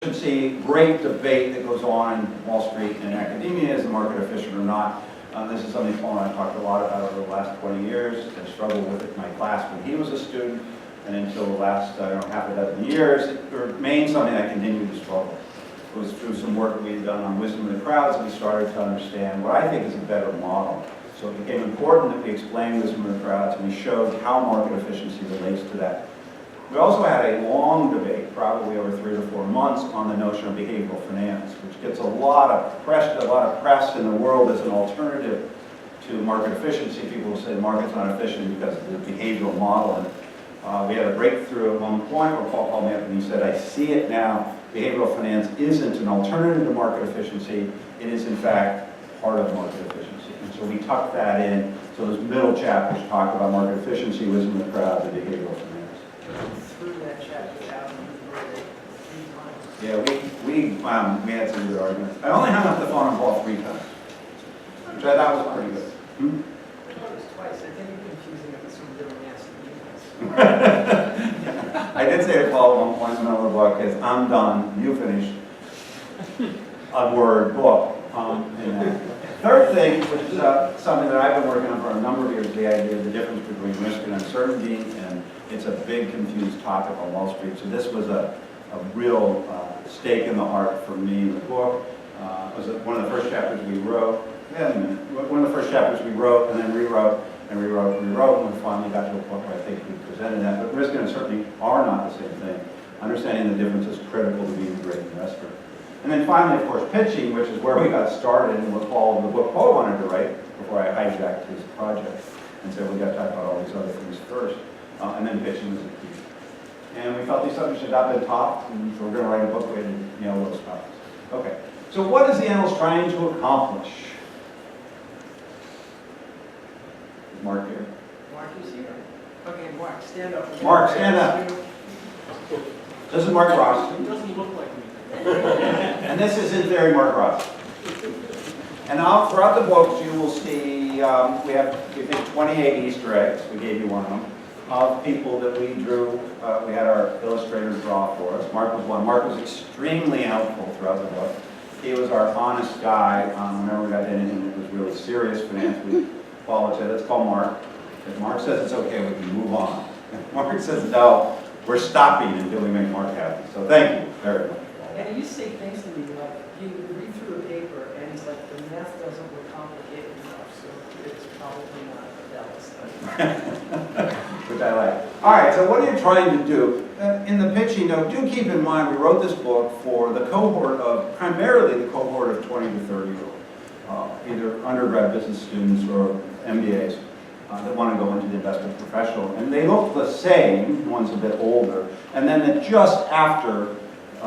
should see great debate that goes on in Wall Street and academia. Is the market efficient or not? This is something Paul and I talked a lot about over the last 20 years. I struggled with it in my class when he was a student, and until the last, half a dozen years, it remained something I continued to struggle. It was through some work we had done on wisdom of the crowds that we started to understand what I think is a better model. So it became important that we explained wisdom of the crowds, and we showed how market efficiency relates to that. We also had a long debate, probably over 3 to 4 months, on the notion of behavioral finance, which gets a lot of press in the world as an alternative to market efficiency. People will say the market's not efficient because of the behavioral model. And we had a breakthrough at one point where Paul called me up and he said, I see it now. Behavioral finance isn't an alternative to market efficiency. It is, in fact, part of market efficiency. And so we tucked that in. So those middle chapters talk about market efficiency, wisdom of the crowds, and behavioral finance. Through that chapter out and read it 3 times. Yeah, we had some good arguments. I only hung up the phone on Paul 3 times, which I thought was pretty good. I thought it was twice. I think you're confusing it with some really nasty emails. I did say to Paul at one point in the middle of the book, is I'm done, you finished. A word book. In that. Third thing, which is something that I've been working on for a number of years, the idea of the difference between risk and uncertainty, and it's a big confused topic on Wall Street. So this was a real stake in the heart for me in the book. It was one of the first chapters we wrote. One of the first chapters we wrote and then rewrote and rewrote and rewrote, and we finally got to a point where I think we presented that. But risk and uncertainty are not the same thing. Understanding the difference is critical to being a great investor. And then finally, of course, pitching, which is where we got started and what Paul, the book Paul wanted to write before I hijacked his project and said we got to talk about all these other things first. And then pitching was the key. And we felt these subjects had not been taught, and so we're going to write a book and nail those topics. Okay, so what is the analyst trying to accomplish? Is Mark here? Mark is here. Okay, Mark, stand up. Mark, stand up. This is Mark Ross. He doesn't look like me. And this is in theory Mark Ross. And throughout the books you will see we have, we think, 28 Easter eggs. We gave you one of them. Of people that we drew, we had our illustrators draw for us. Mark was one. Mark was extremely helpful throughout the book. He was our honest guy. Whenever we got anything that was really serious finance, we Paul would say, let's call Mark. If Mark says it's okay, we can move on. If Mark says no, we're stopping until we make Mark happy. So thank you very much. And you say things to me like, you read through a paper and it's like, the math doesn't look complicated enough, so it's probably not a valid study. Which I like. All right, so what are you trying to do? In the pitching note, do keep in mind we wrote this book for the cohort of, primarily the cohort of 20 to 30-year-old, either undergrad business students or MBAs that want to go into the investment professional. And they look the same, one's a bit older, and then just after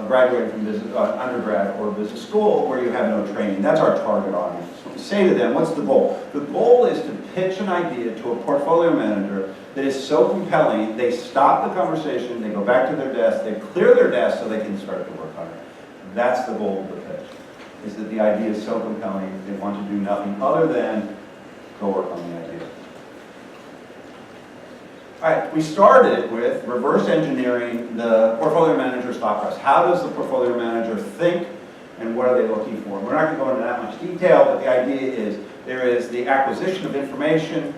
graduating from business, undergrad or business school where you have no training. That's our target audience. So we say to them, what's the goal? The goal is to pitch an idea to a portfolio manager that is so compelling, they stop the conversation, they go back to their desk, they clear their desk so they can start to work on it. That's the goal of the pitch, is that the idea is so compelling, they want to do nothing other than go work on the idea. All right, we started with reverse engineering the portfolio manager's thought process. How does the portfolio manager think and what are they looking for? We're not going to go into that much detail, but the idea is there is the acquisition of information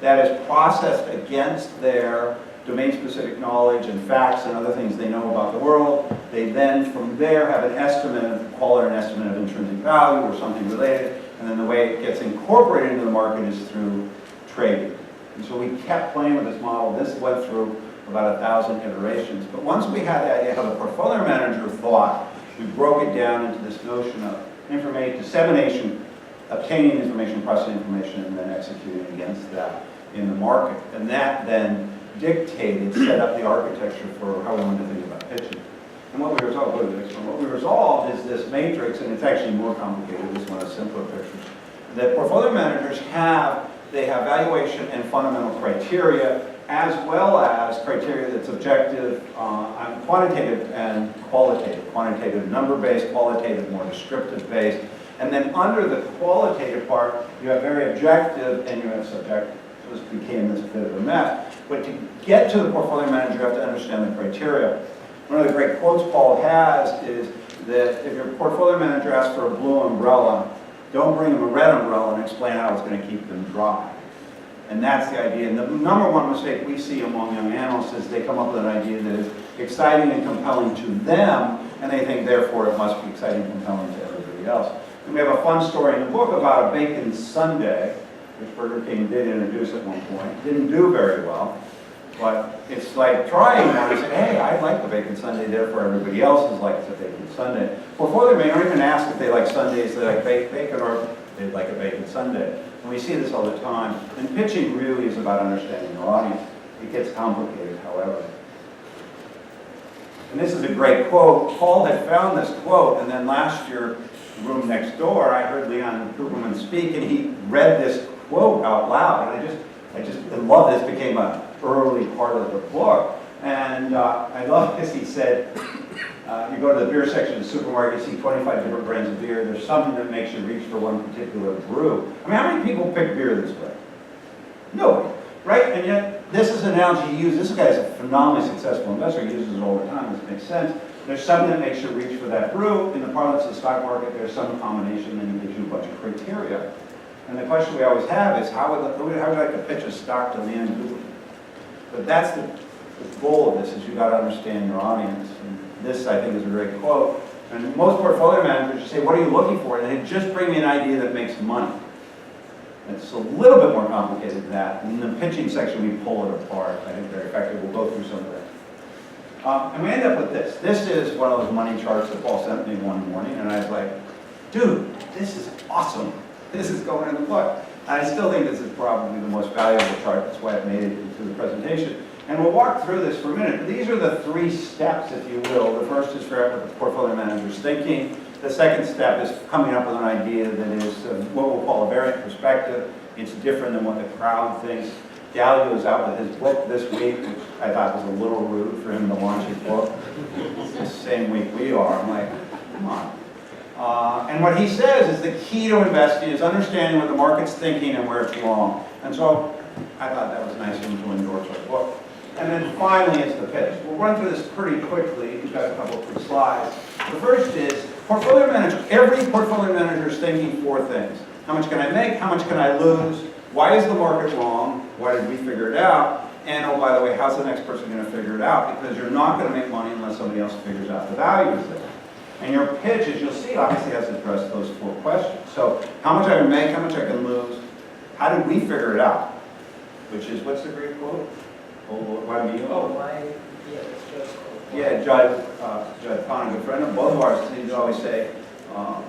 that is processed against their domain-specific knowledge and facts and other things they know about the world. They then, from there, have an estimate, call it an estimate of intrinsic value or something related, and then the way it gets incorporated into the market is through trading. And so we kept playing with this model. This went through about 1,000 iterations. But once we had the idea how the portfolio manager thought, we broke it down into this notion of dissemination, obtaining information, processing information, and then executing against that in the market. And that then dictated, set up the architecture for how we wanted to think about pitching. And what we resolved, what we resolved is this matrix, and it's actually more complicated. This one has simpler pictures. That portfolio managers have. They have valuation and fundamental criteria, as well as criteria that's objective, quantitative and qualitative. Quantitative number-based, qualitative more descriptive-based. And then under the qualitative part, you have very objective and you have subjective. So this became this bit of a mess. But to get to the portfolio manager, you have to understand the criteria. One of the great quotes Paul has is, that if your portfolio manager asks for a blue umbrella, don't bring them a red umbrella and explain how it's going to keep them dry. And that's the idea. And the number one mistake we see among young analysts is they come up with an idea that is exciting and compelling to them, and they think therefore it must be exciting and compelling to everybody else. And we have a fun story in the book about a bacon sundae, which Burger King did introduce at one point. Didn't do very well, but it's like trying one and say, hey, I like the bacon sundae, therefore everybody else likes the bacon sundae. Portfolio may not even ask if they like sundaes, they like bacon, or they like a bacon sundae. And we see this all the time. And pitching really is about understanding your audience. It gets complicated, however. And this is a great quote. Paul had found this quote, and then last year, room next door, I heard Leon Kugelman speak, and he read this quote out loud. And I love this. Became an early part of the book. And I love this. He said, you go to the beer section of the supermarket, you see 25 different brands of beer. There's something that makes you reach for one particular brew. I mean, how many people pick beer this way? Nobody, right? And yet, this is an analogy he used. This guy is a phenomenally successful investor. He uses it all the time. This makes sense. There's something that makes you reach for that brew. In the parlance of the stock market, there's some combination that gives you a bunch of criteria. And the question we always have is, how would you like to pitch a stock to Leon Kugelman? But that's the goal of this, is you got to understand your audience. And this, I think, is a great quote. And most portfolio managers just say, what are you looking for? And they just bring me an idea that makes money. It's a little bit more complicated than that. In the pitching section, we pull it apart. I think very effective. We'll go through some of that. And we end up with this. This is one of those money charts that Paul sent me one morning, and I was like, dude, this is awesome. This is going in the book. And I still think this is probably the most valuable chart. That's why it made it into the presentation. And we'll walk through this for a minute. These are the three steps, if you will. The first is figuring out what the portfolio manager's thinking. The second step is coming up with an idea that is what we'll call a variant perspective. It's different than what the crowd thinks. Dalio is out with his book this week, which I thought was a little rude for him to launch his book. It's the same week we are. I'm like, come on. And what he says is the key to investing is understanding what the market's thinking and where it's wrong. And so I thought that was nice of him to endorse our book. And then finally is the pitch. We'll run through this pretty quickly. We've got a couple of quick slides. The first is portfolio manager. Every portfolio manager is thinking four things. How much can I make? How much can I lose? Why is the market wrong? Why did we figure it out? And oh, by the way, how's the next person going to figure it out? Because you're not going to make money unless somebody else figures out the value is there. And your pitch, as you'll see, obviously has to address those four questions. So how much I can make, how much I can lose, how did we figure it out? Which is, what's the great quote? Oh, why me? Oh, why? Yeah, it's just. Yeah, Judd Kahn, a good friend of both of ours, he'd always say,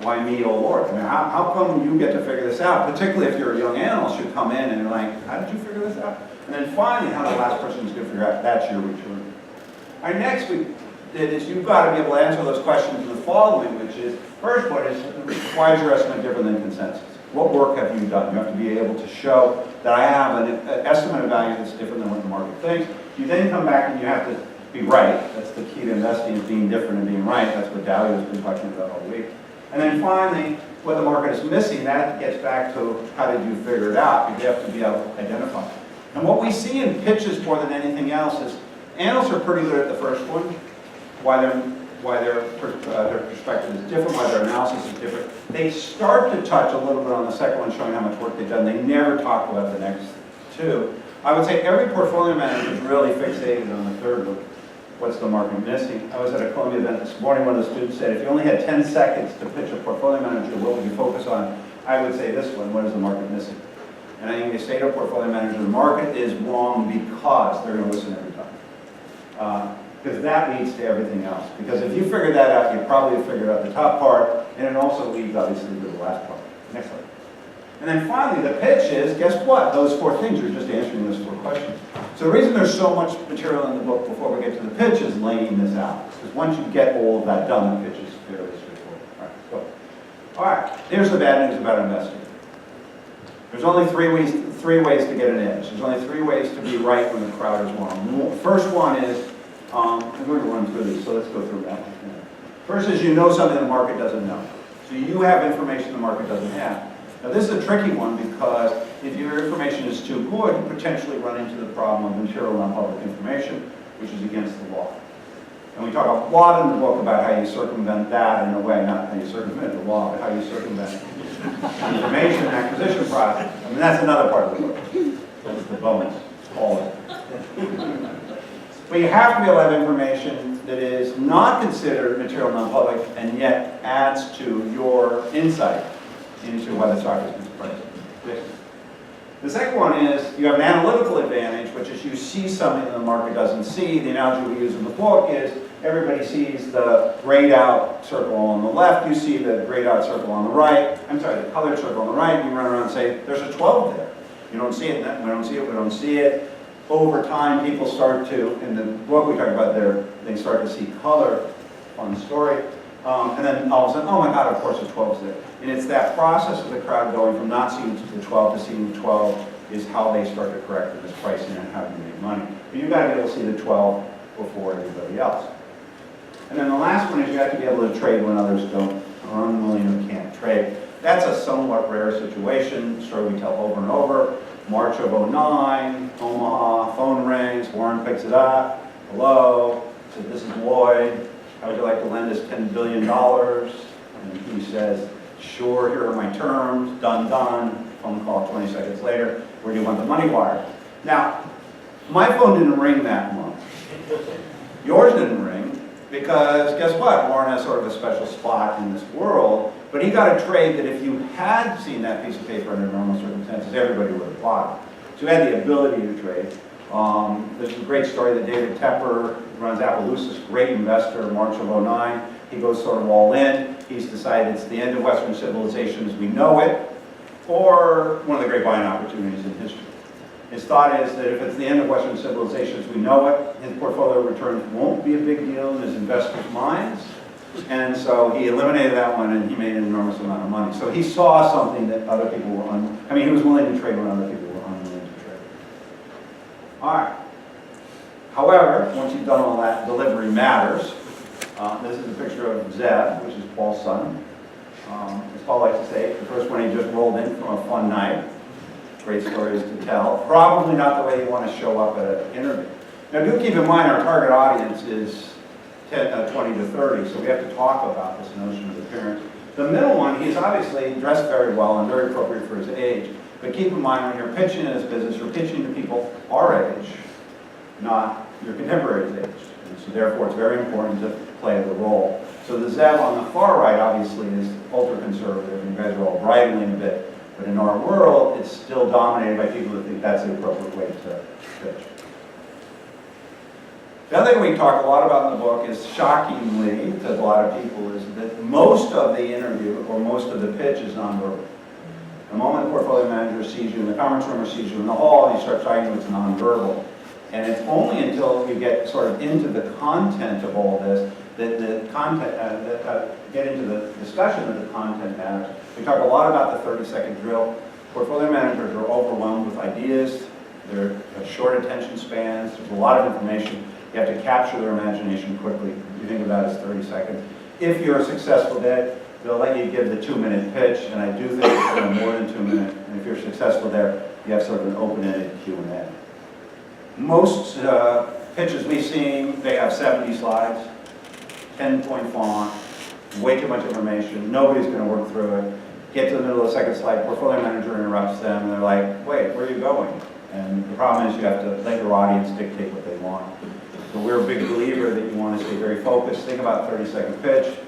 why me, oh Lord? I mean, how come you get to figure this out? Particularly if you're a young analyst, you come in and you're like, how did you figure this out? And then finally, how the last person is going to figure out that's your return. Our next we did is you've got to be able to answer those questions in the following, which is, first one is, why is your estimate different than consensus? What work have you done? You have to be able to show that I have an estimate of value that's different than what the market thinks. You then come back and you have to be right. That's the key to investing, is being different and being right. That's what Dalio has been talking about all week. And then finally, what the market is missing, that gets back to how did you figure it out? You have to be able to identify. And what we see in pitches more than anything else is analysts are pretty good at the first one, why their perspective is different, why their analysis is different. They start to touch a little bit on the second one, showing how much work they've done. They never talk about the next two. I would say every portfolio manager is really fixated on the third one. What's the market missing? I was at a Columbia event this morning. One of the students said, if you only had 10 seconds to pitch a portfolio manager, what would you focus on? I would say this one, what is the market missing? And I think they say to a portfolio manager, the market is wrong because they're going to listen every time. Because that leads to everything else. Because if you figure that out, you probably have figured out the top part, and it also leads, obviously, to the last part. Next slide. And then finally, the pitch is, guess what? Those four things are just answering those four questions. So the reason there's so much material in the book before we get to the pitch is laying this out. Because once you get all of that done, the pitch is fairly straightforward. All right, go. All right, here's the bad news about investing. There's only three ways to get an edge. There's only three ways to be right when the crowd is wrong. The first one is, I'm going to run through these, so let's go through that. First is you know something the market doesn't know. So you have information the market doesn't have. Now this is a tricky one because if your information is too good, you potentially run into the problem of material non-public information, which is against the law. And we talk a lot in the book about how you circumvent that in a way, not how you circumvent the law, but how you circumvent the information acquisition process. I mean, that's another part of the book. That's the bonus, all of it. But you have to be able to have information that is not considered material non-public and yet adds to your insight into why the stock is priced. The second one is you have an analytical advantage, which is you see something the market doesn't see. The analogy we use in the book is everybody sees the grayed out circle on the left, you see the grayed out circle on the right, I'm sorry, the colored circle on the right, you run around and say, there's a 12 there. You don't see it, we don't see it, we don't see it. Over time, people start to, in the book we talk about there, they start to see color on the story. And then all of a sudden, oh my God, of course the 12's there. And it's that process of the crowd going from not seeing the 12 to seeing the 12 is how they start to correct this pricing and how you make money. But you've got to be able to see the 12 before everybody else. And then the last one is you have to be able to trade when others don't, or unwilling or can't trade. That's a somewhat rare situation, story we tell over and over. March of '09, Omaha, phone rings, Warren picks it up. Hello, says, this is Lloyd. How would you like to lend us $10 billion? And he says, sure, here are my terms, done, done. Phone call 20 seconds later, where do you want the money wired? Now, my phone didn't ring that month. Yours didn't ring, because guess what? Warren has sort of a special spot in this world, but he got a trade that if you had seen that piece of paper under normal circumstances, everybody would have bought it. So you had the ability to trade. There's a great story that David Tepper runs Appaloosa's great investor, March of '09. He goes sort of all in. He's decided it's the end of Western civilization as we know it, or one of the great buying opportunities in history. His thought is that if it's the end of Western civilization as we know it, his portfolio returns won't be a big deal in his investors' minds. And so he eliminated that one and he made an enormous amount of money. So he saw something that other people were he was willing to trade when other people were unwilling to trade. All right. However, once you've done all that, delivery matters. This is a picture of Zeb, which is Paul's son. As Paul likes to say, the first one he just rolled in from a fun night. Great stories to tell. Probably not the way you want to show up at an interview. Now do keep in mind our target audience is 20 to 30, so we have to talk about this notion of appearance. The middle one, he's obviously dressed very well and very appropriate for his age, but keep in mind when you're pitching in this business, you're pitching to people our age, not your contemporary's age. And so therefore it's very important to play the role. So the Zeb on the far right obviously is ultra-conservative, and you guys are all bridling a bit, but in our world it's still dominated by people that think that's the appropriate way to pitch. The other thing we talk a lot about in the book is, shockingly to a lot of people, is that most of the interview or most of the pitch is nonverbal. The moment the portfolio manager sees you in the conference room or sees you in the hall, you start talking, it's nonverbal. And it's only until you get sort of into the content of all this that the content, get into the discussion of the content matters. We talk a lot about the 30-second drill. Portfolio managers are overwhelmed with ideas. They're short attention spans. There's a lot of information. You have to capture their imagination quickly. You think about it as 30 seconds. If you're successful there, they'll let you give the 2-minute pitch, and I do think it's more than 2 minutes. And if you're successful there, you have sort of an open-ended Q&A. Most pitches we've seen, they have 70 slides, 10-point font, way too much information. Nobody's going to work through it. Get to the middle of the second slide, portfolio manager interrupts them, and they're like, wait, where are you going? And the problem is you have to let your audience dictate what they want. So we're a big believer that you want to stay very focused. Think about 30-second pitch.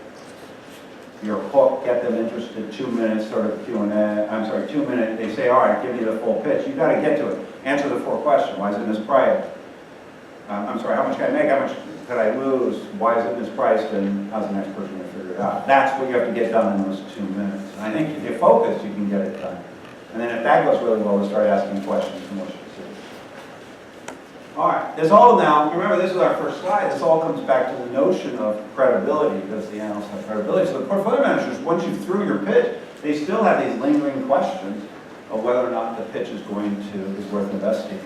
Your hook, get them interested, 2 minutes, sort of Q&A. I'm sorry, 2 minutes. They say, all right, give me the full pitch. You've got to get to it. Answer the 4 questions. Why is it mispriced? I'm sorry, how much can I make? How much could I lose? Why is it mispriced? And how's the next person going to figure it out? That's what you have to get done in those 2 minutes. And I think if you're focused, you can get it done. And then if that goes really well, we'll start asking questions more specific. All right, this all now, remember this is our first slide, this all comes back to the notion of credibility, because the analysts have credibility. So the portfolio managers, once you threw your pitch, they still have these lingering questions of whether or not the pitch is worth investing.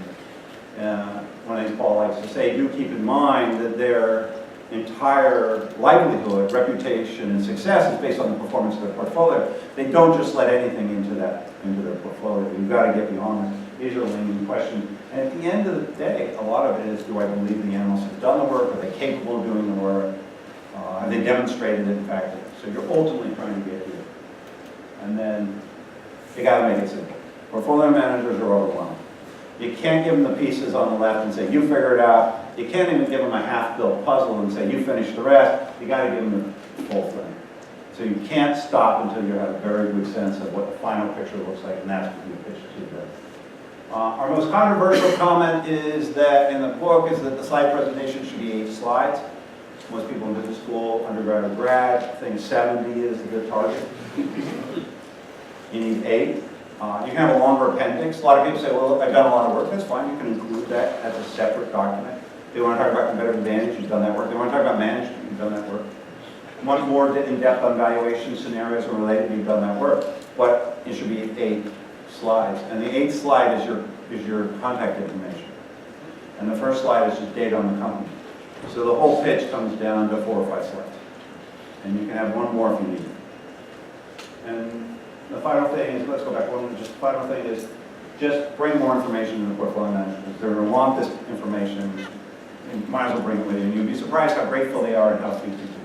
One of these Paul likes to say, do keep in mind that their entire livelihood, reputation, and success is based on the performance of their portfolio. They don't just let anything into their portfolio. You've got to get beyond this. These are leading questions. And at the end of the day, a lot of it is, do I believe the analyst has done the work? Are they capable of doing the work? Have they demonstrated it in fact? So you're ultimately trying to get here. And then you got to make it simple. Portfolio managers are overwhelmed. You can't give them the pieces on the left and say, you figure it out. You can't even give them a half-built puzzle and say, you finish the rest. You got to give them the full thing. So you can't stop until you have a very good sense of what the final picture looks like, and that's what you pitch to them. Our most controversial comment is that in the book is that the slide presentation should be 8 slides. Most people in business school, undergrad or grad, think 70 is a good target. You need 8. You can have a longer appendix. A lot of people say, well, I've done a lot of work. That's fine. You can include that as a separate document. They want to talk about competitive advantage, you've done that work. They want to talk about management, you've done that work. Much more in-depth on valuation scenarios are related, you've done that work. But it should be 8 slides. And the 8th slide is your contact information. And the first slide is just data on the company. So the whole pitch comes down to 4 or 5 slides. And you can have one more if you need it. And the final thing is, let's go back one, just the final thing is, just bring more information to the portfolio managers. They're going to want this information, and you might as well bring it with you. And you'd be surprised how grateful they are and how few people